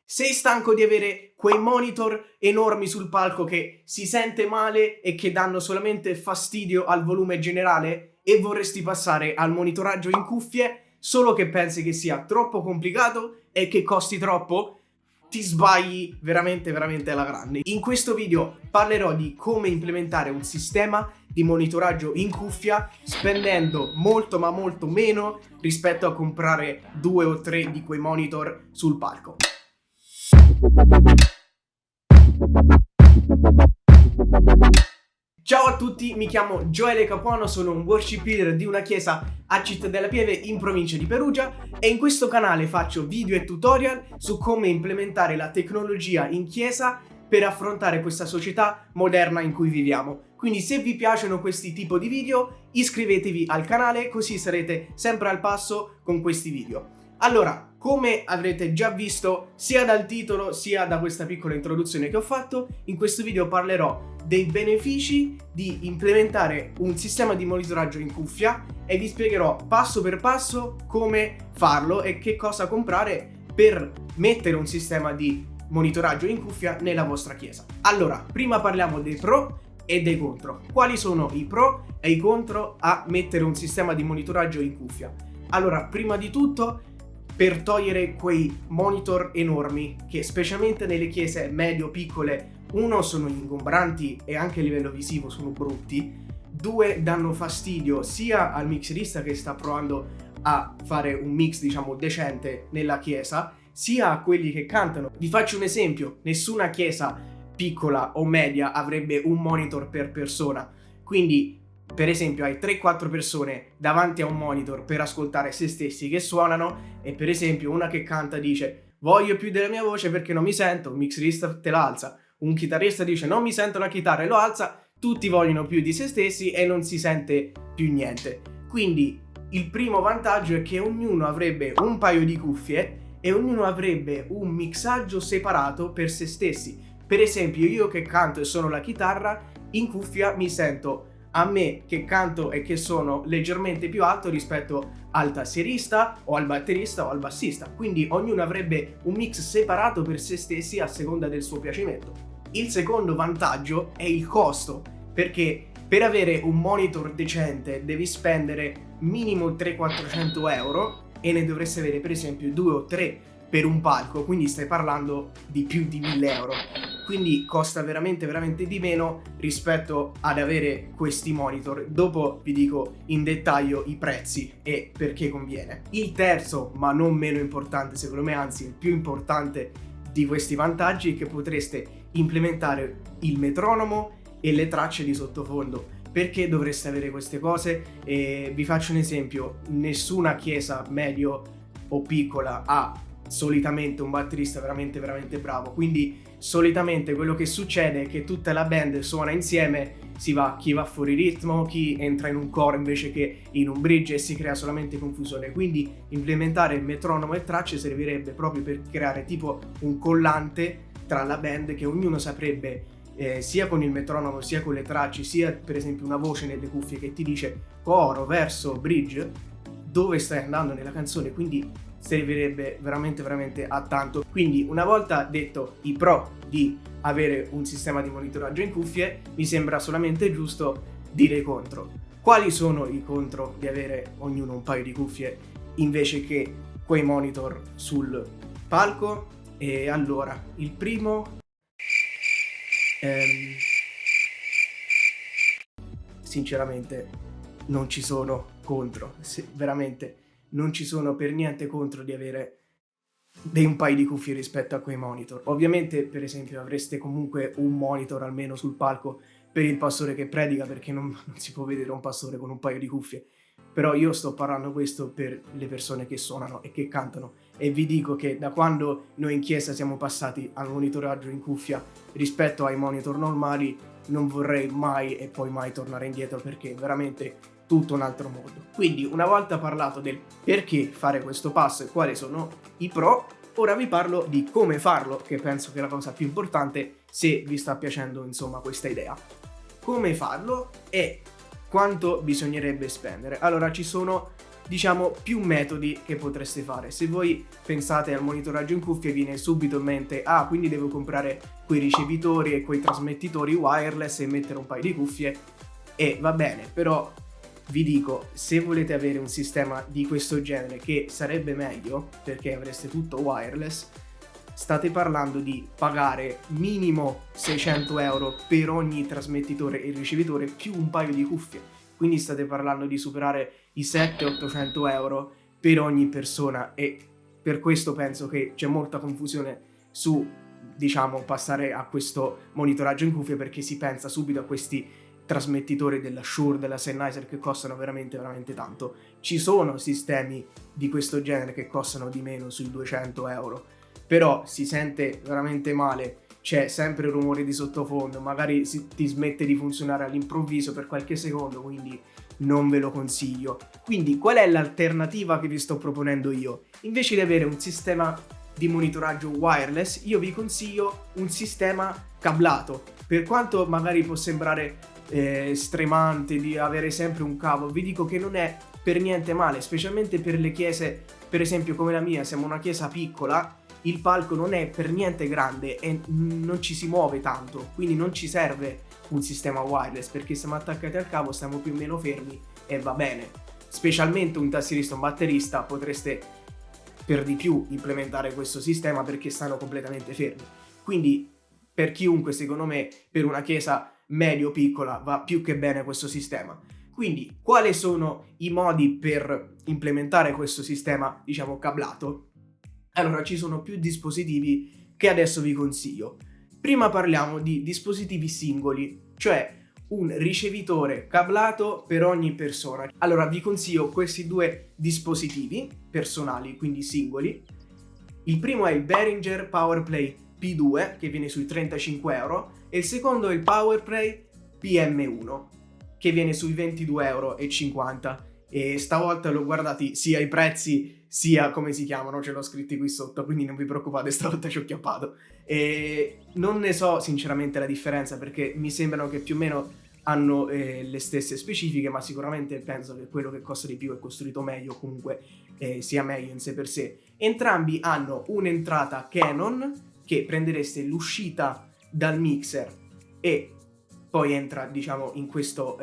Sei stanco di avere quei monitor enormi sul palco che si sente male e che danno solamente fastidio al volume generale e vorresti passare al monitoraggio in cuffie solo che pensi che sia troppo complicato e che costi troppo? Ti sbagli veramente veramente alla grande. In questo video parlerò di come implementare un sistema di monitoraggio in cuffia spendendo molto ma molto meno rispetto a comprare 2 o 3 di quei monitor sul palco. Ciao a tutti, mi chiamo Gioele Capuano, sono un worship leader di una chiesa a Cittadella Pieve in provincia di Perugia e in questo canale faccio video e tutorial su come implementare la tecnologia in chiesa per affrontare questa società moderna in cui viviamo. Quindi se vi piacciono questi tipi di video iscrivetevi al canale così sarete sempre al passo con questi video. Allora, come avrete già visto sia dal titolo sia da questa piccola introduzione che ho fatto, in questo video parlerò dei benefici di implementare un sistema di monitoraggio in cuffia e vi spiegherò passo per passo come farlo e che cosa comprare per mettere un sistema di monitoraggio in cuffia nella vostra chiesa. Allora, prima parliamo dei pro e dei contro. Quali sono i pro e i contro a mettere un sistema di monitoraggio in cuffia? Allora, prima di tutto, per togliere quei monitor enormi che specialmente nelle chiese medio-piccole, uno, sono ingombranti e anche a livello visivo sono brutti, due, danno fastidio sia al mixerista che sta provando a fare un mix diciamo decente nella chiesa, sia a quelli che cantano. Vi faccio un esempio: nessuna chiesa piccola o media avrebbe un monitor per persona, quindi per esempio hai 3-4 persone davanti a un monitor per ascoltare se stessi che suonano e per esempio una che canta dice voglio più della mia voce perché non mi sento, un mixerista te la alza, un chitarrista dice non mi sento la chitarra e lo alza, tutti vogliono più di se stessi e non si sente più niente. Quindi il primo vantaggio è che ognuno avrebbe un paio di cuffie e ognuno avrebbe un mixaggio separato per se stessi. Per esempio io che canto e suono la chitarra, in cuffia mi sento a me che canto e che sono leggermente più alto rispetto al tassierista o al batterista o al bassista, quindi ognuno avrebbe un mix separato per se stessi a seconda del suo piacimento. Il secondo vantaggio è il costo, perché per avere un monitor decente devi spendere minimo 300-400 euro e ne dovresti avere per esempio 2 o 3 per un palco, quindi stai parlando di più di 1000 euro. Quindi costa veramente veramente di meno rispetto ad avere questi monitor. Dopo vi dico in dettaglio i prezzi e perché conviene. Il terzo, ma non meno importante secondo me, anzi il più importante di questi vantaggi, è che potreste implementare il metronomo e le tracce di sottofondo. Perché dovreste avere queste cose? Vi faccio un esempio: nessuna chiesa medio o piccola ha solitamente un batterista veramente veramente bravo, quindi solitamente quello che succede è che tutta la band suona insieme, chi va fuori ritmo, chi entra in un coro invece che in un bridge e si crea solamente confusione. Quindi implementare il metronomo e tracce servirebbe proprio per creare tipo un collante tra la band, che ognuno saprebbe sia con il metronomo sia con le tracce, sia per esempio una voce nelle cuffie che ti dice coro, verso, bridge, dove stai andando nella canzone, quindi servirebbe veramente veramente a tanto. Quindi una volta detto i pro di avere un sistema di monitoraggio in cuffie, mi sembra solamente giusto dire i contro. Quali sono i contro di avere ognuno un paio di cuffie invece che quei monitor sul palco? E allora, il primo sinceramente non ci sono contro, veramente non ci sono per niente contro di avere un paio di cuffie rispetto a quei monitor. Ovviamente per esempio avreste comunque un monitor almeno sul palco per il pastore che predica, perché non si può vedere un pastore con un paio di cuffie, però io sto parlando questo per le persone che suonano e che cantano, e vi dico che da quando noi in chiesa siamo passati al monitoraggio in cuffia rispetto ai monitor normali non vorrei mai e poi mai tornare indietro, perché è veramente tutto un altro mondo. Quindi una volta parlato del perché fare questo passo e quali sono i pro, ora vi parlo di come farlo, che penso che è la cosa più importante se vi sta piacendo insomma questa idea. Come farlo e quanto bisognerebbe spendere? Allora, ci sono diciamo più metodi che potreste fare. Se voi pensate al monitoraggio in cuffie viene subito in mente quindi devo comprare quei ricevitori e quei trasmettitori wireless e mettere un paio di cuffie, e va bene, però vi dico, se volete avere un sistema di questo genere, che sarebbe meglio perché avreste tutto wireless, state parlando di pagare minimo 600 euro per ogni trasmettitore e ricevitore più un paio di cuffie. Quindi state parlando di superare i 700-800 euro per ogni persona, e per questo penso che c'è molta confusione su, diciamo, passare a questo monitoraggio in cuffie, perché si pensa subito a questi trasmettitori della Shure, della Sennheiser, che costano veramente veramente tanto. Ci sono sistemi di questo genere che costano di meno, sui 200 euro, però si sente veramente male, c'è sempre rumore di sottofondo, magari ti smette di funzionare all'improvviso per qualche secondo, quindi non ve lo consiglio. Quindi qual è l'alternativa che vi sto proponendo io? Invece di avere un sistema di monitoraggio wireless, io vi consiglio un sistema cablato. Per quanto magari può sembrare stremante di avere sempre un cavo, vi dico che non è per niente male, specialmente per le chiese, per esempio come la mia. Siamo una chiesa piccola, il palco non è per niente grande e non ci si muove tanto, quindi non ci serve un sistema wireless, perché siamo attaccati al cavo, stiamo più o meno fermi e va bene. Specialmente un tastierista o un batterista potreste per di più implementare questo sistema, perché stanno completamente fermi. Quindi per chiunque, secondo me, per una chiesa medio-piccola va più che bene questo sistema. Quindi quali sono i modi per implementare questo sistema, diciamo, cablato? Allora, ci sono più dispositivi che adesso vi consiglio. Prima parliamo di dispositivi singoli, cioè un ricevitore cablato per ogni persona. Allora, vi consiglio questi due dispositivi personali, quindi singoli. Il primo è il Behringer PowerPlay P2, che viene sui 35 euro, e il secondo è il PowerPlay PM1, che viene sui 22,50 euro. E stavolta l'ho guardati sia i prezzi sia come si chiamano, ce l'ho scritti qui sotto, quindi non vi preoccupate, stavolta ci ho chiappato. E non ne so sinceramente la differenza, perché mi sembrano che più o meno hanno le stesse specifiche, ma sicuramente penso che quello che costa di più è costruito meglio, comunque sia meglio in sé per sé. Entrambi hanno un'entrata Canon, che prendereste l'uscita dal mixer e poi entra, diciamo, in questo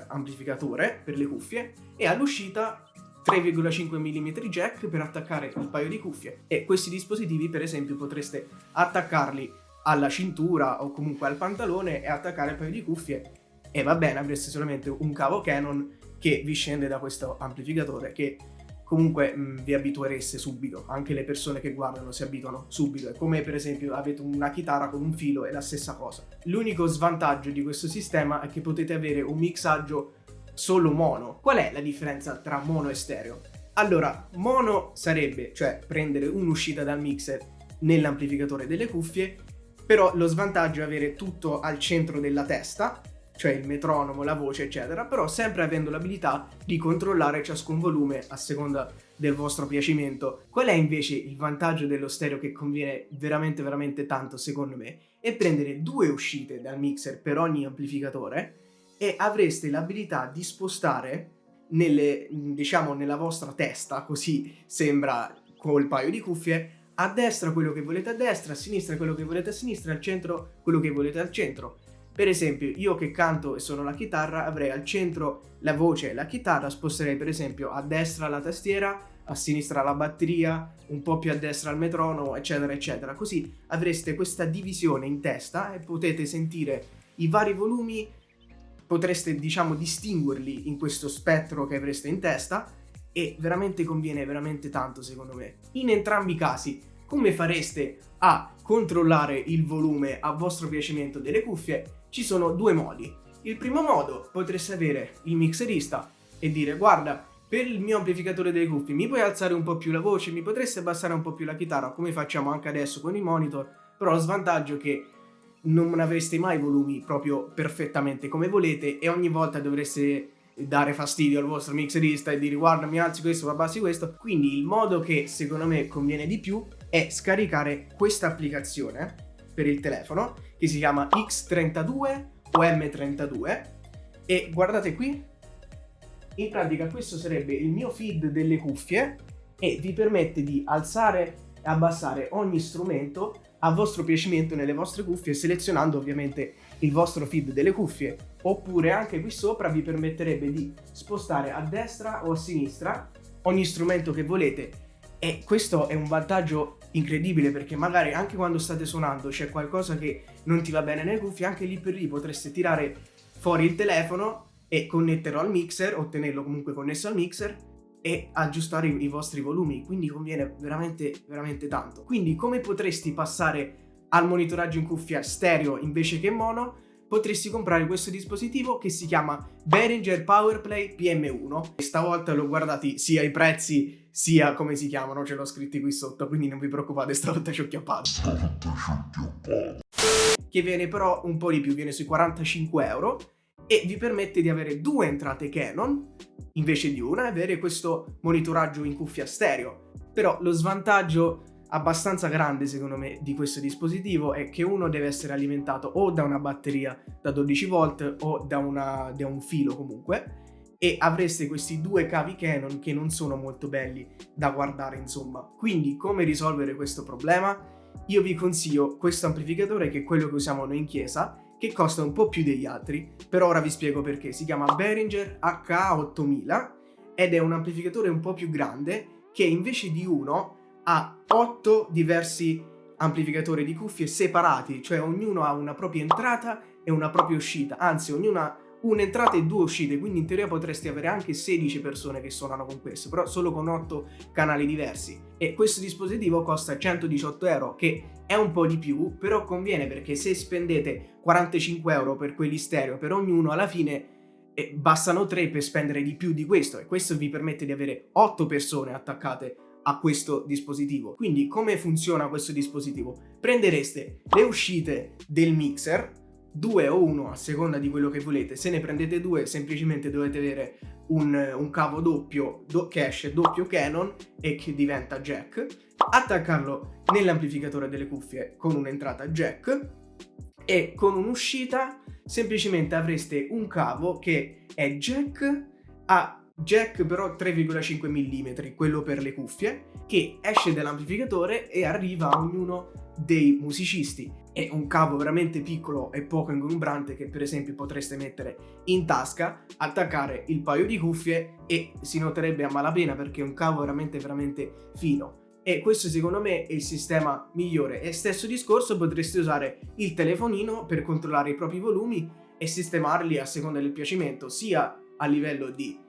amplificatore per le cuffie, e all'uscita 3,5 mm jack per attaccare il paio di cuffie. E questi dispositivi, per esempio, potreste attaccarli alla cintura o comunque al pantalone e attaccare il paio di cuffie, e va bene, avreste solamente un cavo Canon che vi scende da questo amplificatore, che comunque vi abituereste subito. Anche le persone che guardano si abituano subito. È come per esempio avete una chitarra con un filo, è la stessa cosa. L'unico svantaggio di questo sistema è che potete avere un mixaggio solo mono. Qual è la differenza tra mono e stereo? Allora, mono sarebbe, cioè, prendere un'uscita dal mixer nell'amplificatore delle cuffie, però lo svantaggio è avere tutto al centro della testa, cioè il metronomo, la voce, eccetera, però sempre avendo l'abilità di controllare ciascun volume a seconda del vostro piacimento. Qual è invece il vantaggio dello stereo, che conviene veramente veramente tanto secondo me? È prendere due uscite dal mixer per ogni amplificatore, e avreste l'abilità di spostare nella vostra testa, così sembra col paio di cuffie, a destra quello che volete a destra, a sinistra quello che volete a sinistra, al centro quello che volete al centro. Per esempio, io che canto e suono la chitarra, avrei al centro la voce e la chitarra, sposterei per esempio a destra la tastiera, a sinistra la batteria, un po' più a destra il metronomo, eccetera eccetera. Così avreste questa divisione in testa e potete sentire i vari volumi, potreste, diciamo, distinguerli in questo spettro che avreste in testa, e veramente conviene veramente tanto secondo me. In entrambi i casi, come fareste a controllare il volume a vostro piacimento delle cuffie? Ci sono due modi. Il primo modo, potreste avere il mixerista e dire: guarda, per il mio amplificatore delle cuffie mi puoi alzare un po' più la voce, mi potresti abbassare un po' più la chitarra, come facciamo anche adesso con i monitor. Però lo svantaggio è che non avreste mai volumi proprio perfettamente come volete, e ogni volta dovreste dare fastidio al vostro mixerista e dire: guarda, mi alzi questo, mi abbassi questo. Quindi il modo che secondo me conviene di più è scaricare questa applicazione per il telefono, che si chiama X32 o M32, e guardate qui, In pratica questo sarebbe il mio feed delle cuffie e vi permette di alzare e abbassare ogni strumento a vostro piacimento nelle vostre cuffie, selezionando ovviamente il vostro feed delle cuffie, oppure anche qui sopra vi permetterebbe di spostare a destra o a sinistra ogni strumento che volete. E questo è un vantaggio incredibile, perché magari anche quando state suonando c'è qualcosa che non ti va bene nelle cuffie, anche lì per lì potreste tirare fuori il telefono e connetterlo al mixer o tenerlo comunque connesso al mixer e aggiustare i vostri volumi, quindi conviene veramente veramente tanto. Quindi come potresti passare al monitoraggio in cuffia stereo invece che mono? Potresti comprare questo dispositivo che si chiama Behringer PowerPlay PM1 e stavolta l'ho guardati sia i prezzi sia come si chiamano, ce l'ho scritti qui sotto, quindi non vi preoccupate, stavolta ci ho chiappato. Che viene però un po' di più, viene sui 45 euro e vi permette di avere due entrate Canon invece di una e avere questo monitoraggio in cuffia stereo. Però lo svantaggio abbastanza grande secondo me di questo dispositivo è che uno deve essere alimentato o da una batteria da 12 volt o da un filo comunque, e avreste questi due cavi Canon che non sono molto belli da guardare, insomma. Quindi come risolvere questo problema? Io vi consiglio questo amplificatore, che è quello che usiamo noi in chiesa, che costa un po' più degli altri, però ora vi spiego perché. Si chiama Behringer HA8000 ed è un amplificatore un po' più grande che invece di uno ha 8 diversi amplificatori di cuffie separati, cioè ognuno ha una propria entrata e una propria uscita, anzi ognuno ha un'entrata e due uscite, quindi in teoria potresti avere anche 16 persone che suonano con questo, però solo con 8 canali diversi. E questo dispositivo costa 118 euro, che è un po' di più, però conviene, perché se spendete 45 euro per quelli stereo per ognuno, alla fine bastano 3 per spendere di più di questo, e questo vi permette di avere 8 persone attaccate a questo dispositivo. Quindi come funziona questo dispositivo? Prendereste le uscite del mixer, 2 o 1 a seconda di quello che volete. Se ne prendete 2 semplicemente dovete avere un cavo doppio che esce doppio Canon e che diventa jack, attaccarlo nell'amplificatore delle cuffie con un'entrata jack, e con un'uscita semplicemente avreste un cavo che è jack a jack però 3,5 mm, quello per le cuffie, che esce dall'amplificatore e arriva a ognuno dei musicisti. È un cavo veramente piccolo e poco ingombrante che per esempio potreste mettere in tasca, attaccare il paio di cuffie e si noterebbe a malapena, perché è un cavo veramente veramente fino. E questo secondo me è il sistema migliore. E stesso discorso, potreste usare il telefonino per controllare i propri volumi e sistemarli a seconda del piacimento, sia a livello di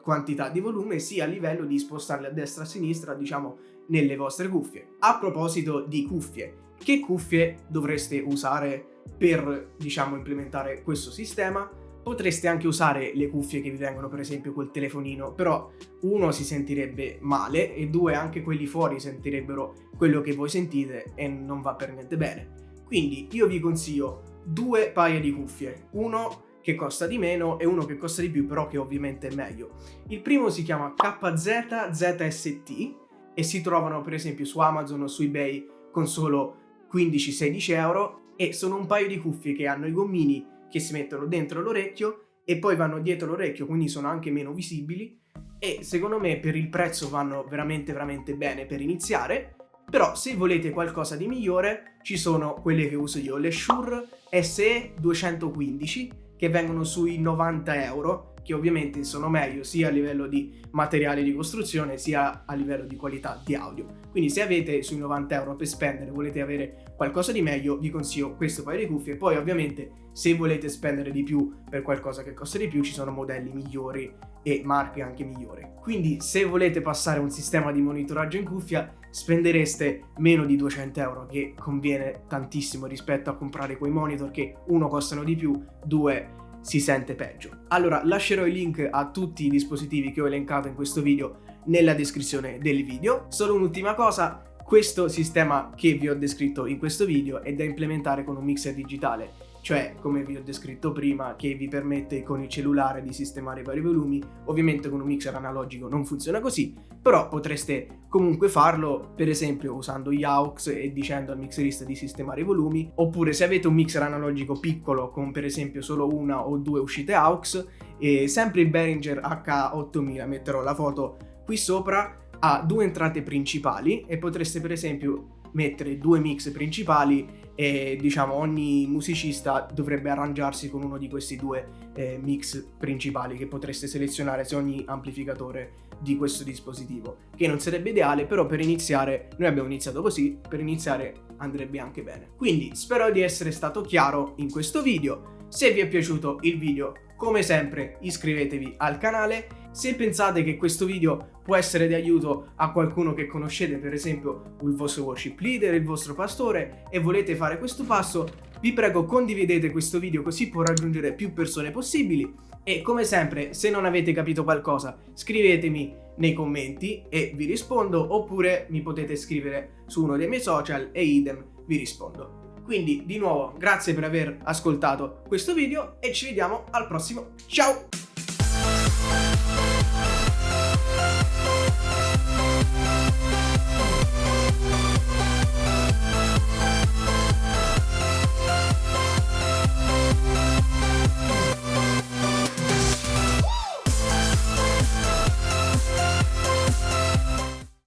quantità di volume, sia a livello di spostarli a destra e a sinistra, diciamo, nelle vostre cuffie. A proposito di cuffie, che cuffie dovreste usare per, diciamo, implementare questo sistema? Potreste anche usare le cuffie che vi vengono per esempio col telefonino, però uno si sentirebbe male e due anche quelli fuori sentirebbero quello che voi sentite e non va per niente bene. Quindi io vi consiglio due paia di cuffie, uno che costa di meno e uno che costa di più, però che ovviamente è meglio. Il primo si chiama KZ ZST e si trovano per esempio su Amazon o su eBay con solo 15-16 euro, e sono un paio di cuffie che hanno i gommini che si mettono dentro l'orecchio e poi vanno dietro l'orecchio, quindi sono anche meno visibili, e secondo me per il prezzo vanno veramente veramente bene per iniziare. Però se volete qualcosa di migliore ci sono quelle che uso io, le Shure SE215, che vengono sui 90 euro, che ovviamente sono meglio sia a livello di materiale di costruzione sia a livello di qualità di audio. Quindi se avete sui 90 euro per spendere, volete avere qualcosa di meglio, vi consiglio questo paio di cuffie. Poi ovviamente se volete spendere di più per qualcosa che costa di più, ci sono modelli migliori e marche anche migliori. Quindi se volete passare a un sistema di monitoraggio in cuffia, spendereste meno di 200 euro, che conviene tantissimo rispetto a comprare quei monitor che uno costano di più, due si sente peggio. Allora lascerò i link a tutti i dispositivi che ho elencato in questo video nella descrizione del video. Solo un'ultima cosa: questo sistema che vi ho descritto in questo video è da implementare con un mixer digitale, cioè come vi ho descritto prima, che vi permette con il cellulare di sistemare i vari volumi. Ovviamente con un mixer analogico non funziona così, però potreste comunque farlo per esempio usando gli aux e dicendo al mixerista di sistemare i volumi, oppure se avete un mixer analogico piccolo con per esempio solo una o due uscite aux E sempre il Behringer H8000, metterò la foto qui sopra, ha due entrate principali e potreste per esempio mettere due mix principali e diciamo ogni musicista dovrebbe arrangiarsi con uno di questi due mix principali che potreste selezionare su ogni amplificatore di questo dispositivo, che non sarebbe ideale, però per iniziare, noi abbiamo iniziato così, per iniziare andrebbe anche bene. Quindi spero di essere stato chiaro in questo video. Se vi è piaciuto il video, come sempre iscrivetevi al canale. Se pensate che questo video può essere di aiuto a qualcuno che conoscete, per esempio il vostro worship leader, il vostro pastore, e volete fare questo passo, vi prego condividete questo video così può raggiungere più persone possibili. E come sempre, se non avete capito qualcosa, scrivetemi nei commenti e vi rispondo, oppure mi potete scrivere su uno dei miei social e idem vi rispondo. Quindi di nuovo grazie per aver ascoltato questo video e ci vediamo al prossimo. Ciao!